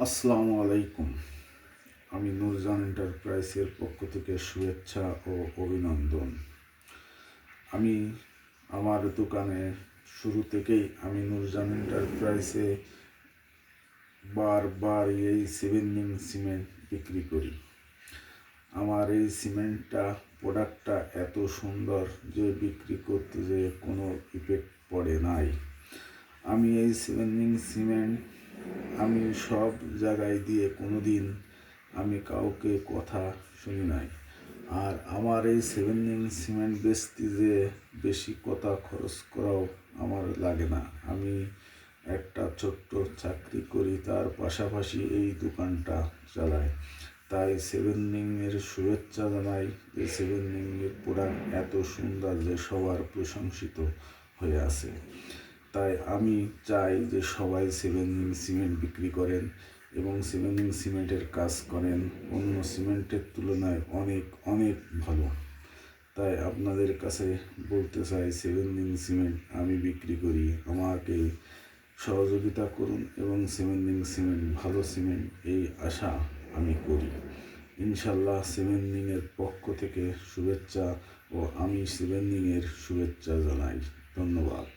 আসসালামু আলাইকুম। আমি নূরজান এন্টারপ্রাইজের পক্ষ থেকে শুভেচ্ছা ও অভিনন্দন। আমি আমার দোকানে শুরু থেকেই আমি নূরজান এন্টারপ্রাইজে বারবার এই 7 সিমেন্ট বিক্রি করি। আমার এই সিমেন্টটা প্রোডাক্টটা এত সুন্দর যে বিক্রি করতে যে কোনো ইফেক্ট পড়ে নাই। আমি এই 7 সিমেন্ট আমি সব জায়গায় দিয়ে কোনো দিন আমি কাউকে কথা শুনি নাই। আর আমার এই 7 সিমেন্ট বেচতে যে বেশি কথা খরচ করাও আমার লাগে না। আমি একটা ছোট্ট চাকরি করি, তার পাশাপাশি এই দোকানটা চালাই। তাই 7 শুভেচ্ছা জানাই যে 7 প্রোডাক্ট এত সুন্দর যে সবার প্রশংসিত হয়ে আছে। তাই আমি চাই যে সবাই 7 সিমেন্ট বিক্রি করেন এবং 7 সিমেন্টের কাজ করেন অন্য সিমেন্টের তুলনায় অনেক অনেক ভালো। তাই আপনাদের কাছে বলতে চাই 7 সিমেন্ট আমি বিক্রি করি, আমাকে সহযোগিতা করুন এবং 7 সিমেন্ট ভালো সিমেন্ট এই আশা আমি করি। ইনশাল্লাহ 7 পক্ষ থেকে শুভেচ্ছা ও আমি 7 শুভেচ্ছা জানাই। ধন্যবাদ।